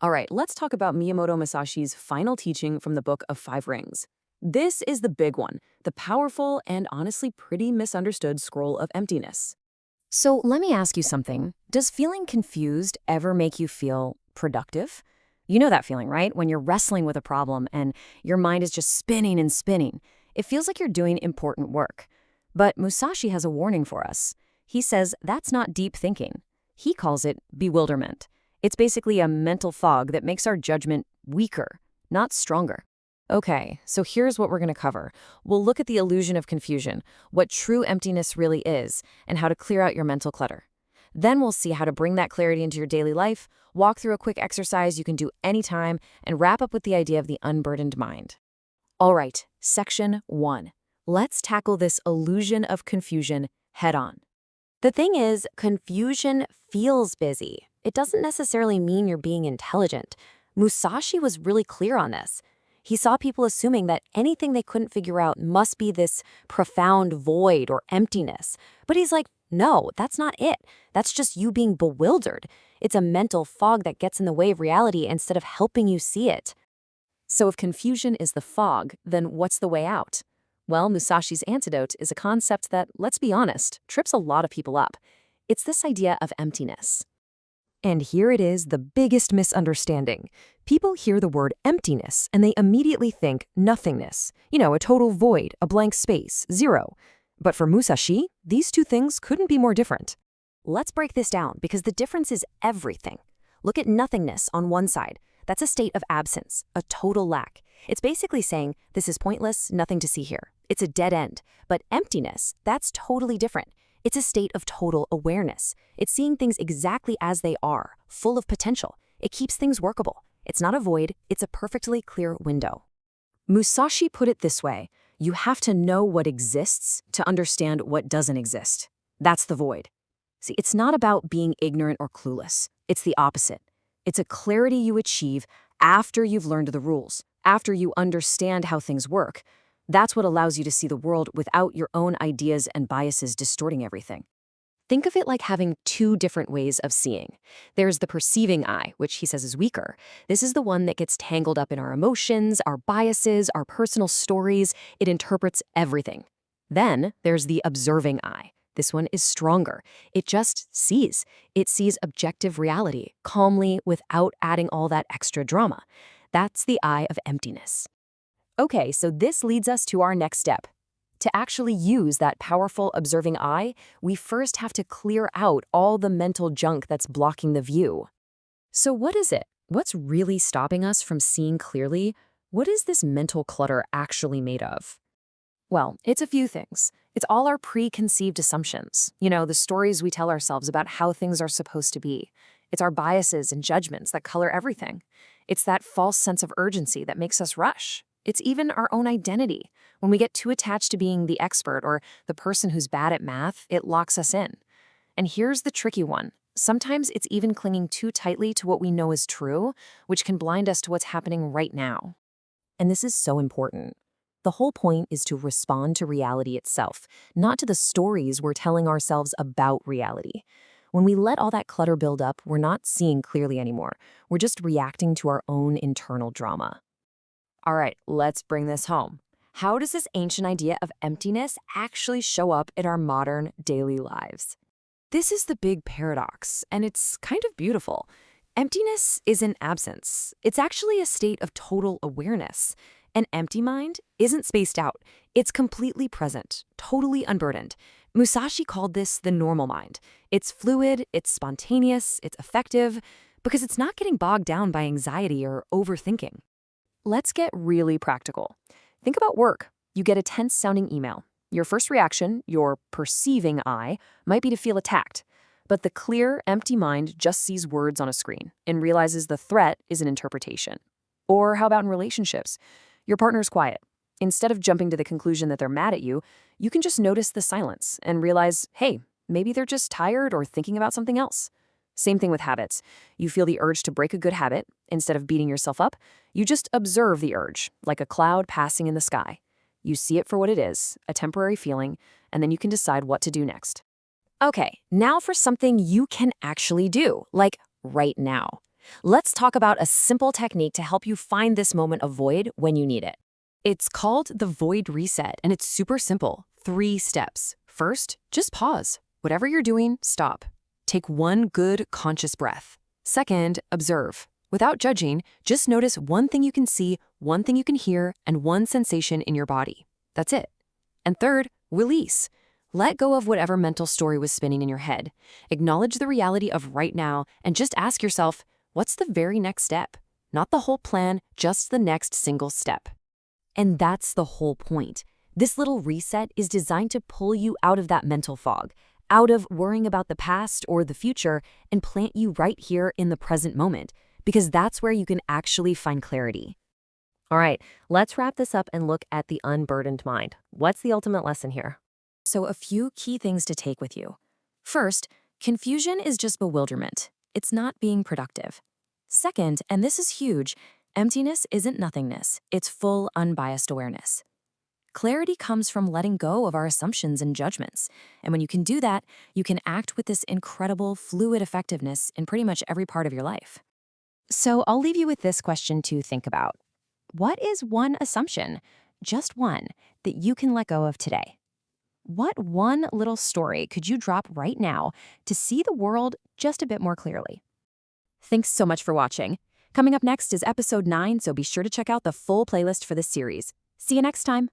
All right, let's talk about Miyamoto Musashi's final teaching from the Book of Five Rings. This is the big one, the powerful and honestly pretty misunderstood Scroll of Emptiness. So let me ask you something. Does feeling confused ever make you feel productive? You know that feeling, right? When you're wrestling with a problem and your mind is just spinning and spinning. It feels like you're doing important work. But Musashi has a warning for us. He says that's not deep thinking. He calls it bewilderment. It's basically a mental fog that makes our judgment weaker, not stronger. Okay, so here's what we're going to cover. We'll look at the illusion of confusion, what true emptiness really is, and how to clear out your mental clutter. Then we'll see how to bring that clarity into your daily life, walk through a quick exercise you can do anytime, and wrap up with the idea of the unburdened mind. All right, section 1. Let's tackle this illusion of confusion head on. The thing is, confusion feels busy. It doesn't necessarily mean you're being intelligent. Musashi was really clear on this. He saw people assuming that anything they couldn't figure out must be this profound void or emptiness. But he's like, no, that's not it. That's just you being bewildered. It's a mental fog that gets in the way of reality instead of helping you see it. So if confusion is the fog, then what's the way out? Well, Musashi's antidote is a concept that, let's be honest, trips a lot of people up. It's this idea of emptiness. And here it is, the biggest misunderstanding. People hear the word emptiness and they immediately think nothingness. A total void, a blank space, zero. But for Musashi, these two things couldn't be more different. Let's break this down because the difference is everything. Look at nothingness on one side. That's a state of absence, a total lack. It's basically saying, this is pointless, nothing to see here. It's a dead end. But emptiness, that's totally different. It's a state of total awareness. It's seeing things exactly as they are, full of potential. It keeps things workable. It's not a void, it's a perfectly clear window. Musashi put it this way: you have to know what exists to understand what doesn't exist. That's the void. See, it's not about being ignorant or clueless. It's the opposite. It's a clarity you achieve after you've learned the rules, after you understand how things work. That's what allows you to see the world without your own ideas and biases distorting everything. Think of it like having two different ways of seeing. There's the perceiving eye, which he says is weaker. This is the one that gets tangled up in our emotions, our biases, our personal stories. It interprets everything. Then there's the observing eye. This one is stronger. It just sees. It sees objective reality, calmly, without adding all that extra drama. That's the eye of emptiness. Okay, so this leads us to our next step. To actually use that powerful observing eye, we first have to clear out all the mental junk that's blocking the view. So what is it? What's really stopping us from seeing clearly? What is this mental clutter actually made of? Well, it's a few things. It's all our preconceived assumptions. The stories we tell ourselves about how things are supposed to be. It's our biases and judgments that color everything. It's that false sense of urgency that makes us rush. It's even our own identity. When we get too attached to being the expert or the person who's bad at math, it locks us in. And here's the tricky one. Sometimes it's even clinging too tightly to what we know is true, which can blind us to what's happening right now. And this is so important. The whole point is to respond to reality itself, not to the stories we're telling ourselves about reality. When we let all that clutter build up, we're not seeing clearly anymore. We're just reacting to our own internal drama. All right, let's bring this home. How does this ancient idea of emptiness actually show up in our modern daily lives? This is the big paradox, and it's kind of beautiful. Emptiness isn't absence. It's actually a state of total awareness. An empty mind isn't spaced out. It's completely present, totally unburdened. Musashi called this the normal mind. It's fluid, it's spontaneous, it's effective, because it's not getting bogged down by anxiety or overthinking. Let's get really practical. Think about work. You get a tense-sounding email. Your first reaction, your perceiving eye, might be to feel attacked. But the clear, empty mind just sees words on a screen and realizes the threat is an interpretation. Or how about in relationships? Your partner's quiet. Instead of jumping to the conclusion that they're mad at you, you can just notice the silence and realize, hey, maybe they're just tired or thinking about something else. Same thing with habits. You feel the urge to break a good habit. Instead of beating yourself up, you just observe the urge, like a cloud passing in the sky. You see it for what it is, a temporary feeling, and then you can decide what to do next. Okay, now for something you can actually do, like right now. Let's talk about a simple technique to help you find this moment of void when you need it. It's called the void reset, and it's super simple. 3 steps. First, just pause. Whatever you're doing, stop. Take one good, conscious breath. Second, observe. Without judging, just notice one thing you can see, one thing you can hear, and one sensation in your body. That's it. And third, release. Let go of whatever mental story was spinning in your head. Acknowledge the reality of right now and just ask yourself, what's the very next step? Not the whole plan, just the next single step. And that's the whole point. This little reset is designed to pull you out of that mental fog, out of worrying about the past or the future, and plant you right here in the present moment, because that's where you can actually find clarity. All right, let's wrap this up and look at the unburdened mind. What's the ultimate lesson here? So a few key things to take with you. First, confusion is just bewilderment. It's not being productive. Second, and this is huge, emptiness isn't nothingness. It's full, unbiased awareness. Clarity comes from letting go of our assumptions and judgments. And when you can do that, you can act with this incredible, fluid effectiveness in pretty much every part of your life. So I'll leave you with this question to think about. What is one assumption, just one, that you can let go of today? What one little story could you drop right now to see the world just a bit more clearly? Thanks so much for watching. Coming up next is episode 9, so be sure to check out the full playlist for this series. See you next time.